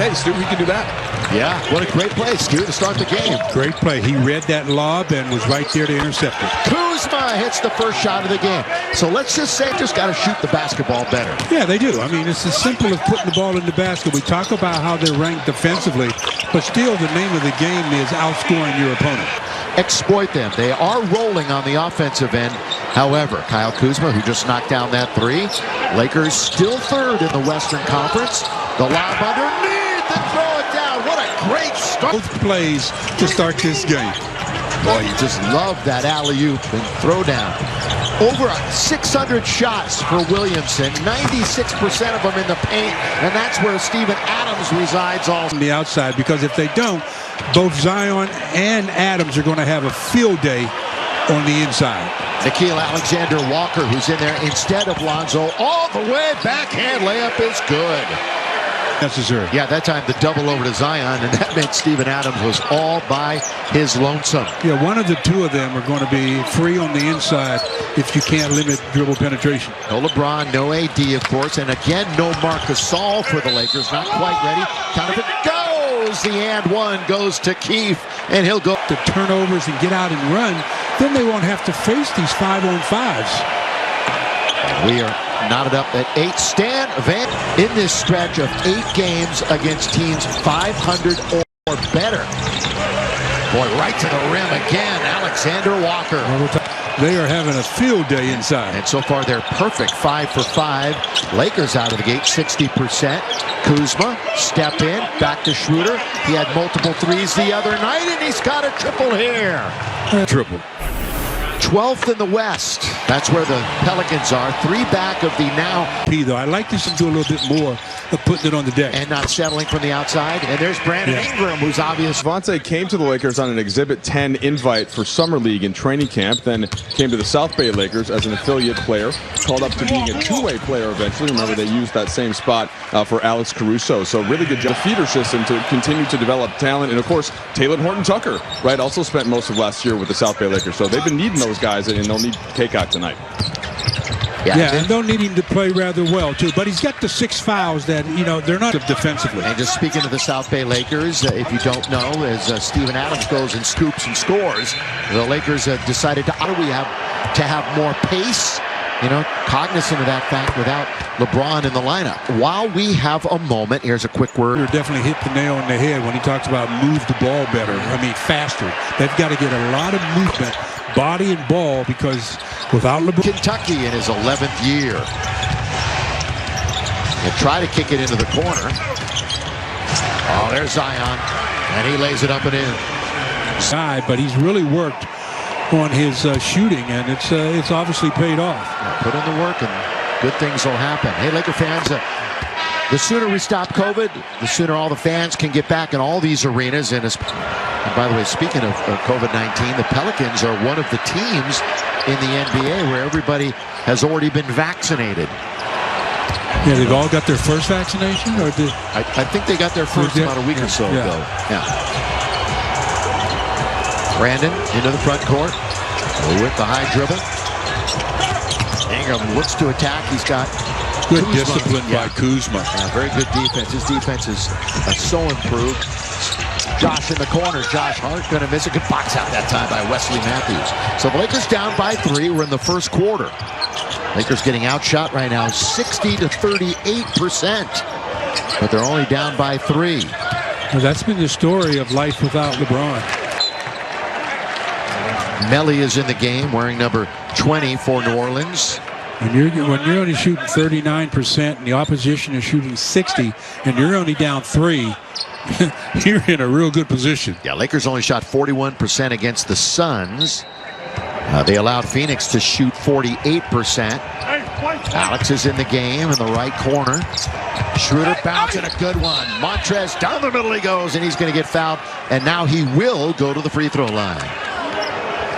Hey, Stu, he can do that. Yeah, what a great play, Stu, to start the game. Great play. He read that lob and was right there to intercept it. Kuzma hits the first shot of the game. So let's just say just got to shoot the basketball better. Yeah, they do. I mean, it's as simple as putting the ball in the basket. We talk about how they're ranked defensively, but still the name of the game is outscoring your opponent. Exploit them. They are rolling on the offensive end. However, Kyle Kuzma, who just knocked down that three. Lakers still third in the Western Conference. The lob underneath and throw it down. What a great start. Both plays to start this game. Boy, you just love that alley-oop and throw down. Over 600 shots for Williamson, 96% of them in the paint, and that's where Steven Adams resides also. On the outside, because if they don't, both Zion and Adams are going to have a field day on the inside. Nickeil Alexander-Walker, who's in there instead of Lonzo, all the way backhand layup is good. Necessary. Yeah, that time the double over to Zion, and that meant Steven Adams was all by his lonesome. Yeah, one of the two of them are going to be free on the inside if you can't limit dribble penetration. No LeBron, no AD, of course, and again, no Marc Gasol for the Lakers. Not quite ready. Kind of it goes. The and one goes to Keefe, and he'll go. The turnovers and get out and run, then they won't have to face these 5-on-5s. We are knotted up at 8. Stan Van in this stretch of 8 games against teams 500 or better. Boy, right to the rim again, Alexander Walker. They are having a field day inside. And so far they're perfect, 5 for 5. Lakers out of the gate, 60%. Kuzma, step in, back to Schroeder. He had multiple threes the other night, and he's got a triple here. Triple. 12th in the West. That's where the Pelicans are. 3 back of the now. Though I like this to do a little bit more of putting it on the deck. And not settling from the outside. And there's Brandon Ingram, who's obvious. Devontae came to the Lakers on an Exhibit 10 invite for Summer League in training camp, then came to the South Bay Lakers as an affiliate player, called up to being a two-way player eventually. Remember, they used that same spot for Alex Caruso. So really good job. Feeder system to continue to develop talent. And, of course, Talen Horton-Tucker, right, also spent most of last year with the South Bay Lakers. So they've been needing those guys, and they'll need K-Cock tonight. Yeah, and they'll need him to play rather well, too. But he's got the 6 fouls that, you know, they're not defensively. And just speaking of the South Bay Lakers, if you don't know, as Steven Adams goes and scoops and scores, the Lakers have decided to have more pace, you know, cognizant of that fact without LeBron in the lineup. While we have a moment, here's a quick word. He definitely hit the nail on the head when he talks about move the ball better. I mean, faster. They've got to get a lot of movement, body and ball, because without LeBron. Kentucky in his 11th year. And try to kick it into the corner. Oh, there's Zion. And he lays it up and in. Side, but he's really worked on his shooting, and it's obviously paid off. Yeah, put in the work, and good things will happen. Hey, Laker fans, the sooner we stop COVID, the sooner all the fans can get back in all these arenas. And by the way, speaking of COVID-19, the Pelicans are one of the teams in the NBA where everybody has already been vaccinated. Yeah, they've all got their first vaccination? Or I think they got their first about a week or so ago. Yeah. Brandon into the front court with the high dribble. Ingram looks to attack. He's got good discipline by Kuzma. Yeah, very good defense. His defense is so improved. Josh in the corner. Josh Hart going to miss a good box out that time by Wesley Matthews. So the Lakers down by 3. We're in the first quarter. Lakers getting outshot right now, 60 to 38%. But they're only down by 3. Well, that's been the story of life without LeBron. Melly is in the game, wearing number 20 for New Orleans. When you're only shooting 39% and the opposition is shooting 60, and you're only down 3, you're in a real good position. Yeah, Lakers only shot 41% against the Suns. They allowed Phoenix to shoot 48%. Alex is in the game in the right corner. Schroeder bouncing a good one. Montrez down the middle he goes, and he's going to get fouled. And now he will go to the free throw line.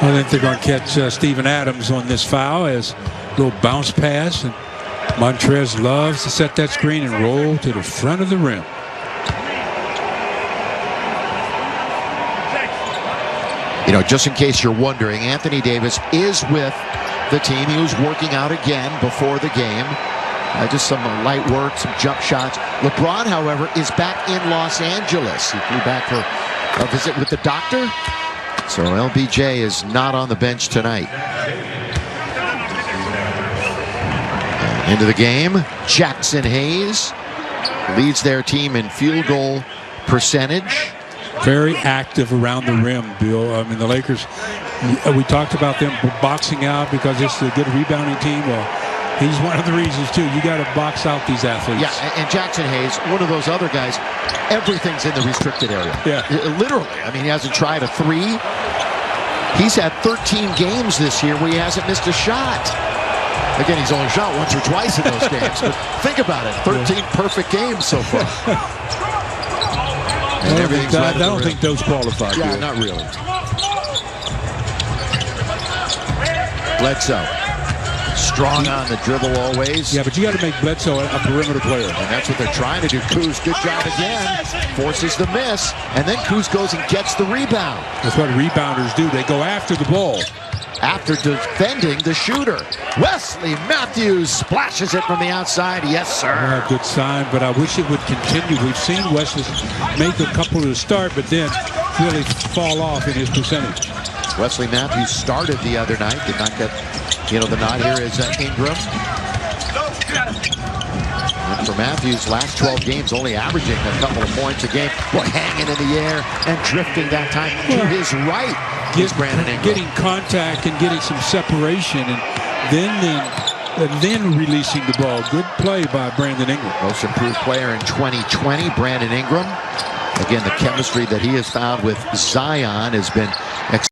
I think they're going to catch Steven Adams on this foul as a little bounce pass. And Montrez loves to set that screen and roll to the front of the rim. You know, just in case you're wondering, Anthony Davis is with the team. He was working out again before the game. Just some light work, some jump shots. LeBron, however, is back in Los Angeles. He flew back for a visit with the doctor. So LBJ is not on the bench tonight. And into the game, Jackson Hayes leads their team in field goal percentage. Very active around the rim, Bill. I mean, the Lakers, we talked about them boxing out because it's a good rebounding team. Well, he's one of the reasons, too. You got to box out these athletes. Yeah, and Jackson Hayes, one of those other guys, everything's in the restricted area. Yeah. Literally. I mean, he hasn't tried a three. He's had 13 games this year where he hasn't missed a shot. Again, he's only shot once or twice in those games. But think about it, 13 perfect games so far. And I don't think those qualify. Yeah, not really. Bledsoe. Strong on the dribble always. Yeah, but you got to make Bledsoe a perimeter player. And that's what they're trying to do. Kuz, good job again. Forces the miss. And then Kuz goes and gets the rebound. That's what rebounders do. They go after the ball. After defending the shooter. Wesley Matthews splashes it from the outside. Yes, sir. Good sign, but I wish it would continue. We've seen Wesley make a couple to start, but then really fall off in his percentage. Wesley Matthews started the other night. Did not get, the nod. Here is Ingram. And for Matthews, last 12 games only averaging a couple of points a game. Boy, hanging in the air and drifting that time to his right. Brandon Ingram. Getting contact and getting some separation, and then releasing the ball. Good play by Brandon Ingram. Most improved player in 2020, Brandon Ingram. Again, the chemistry that he has found with Zion has been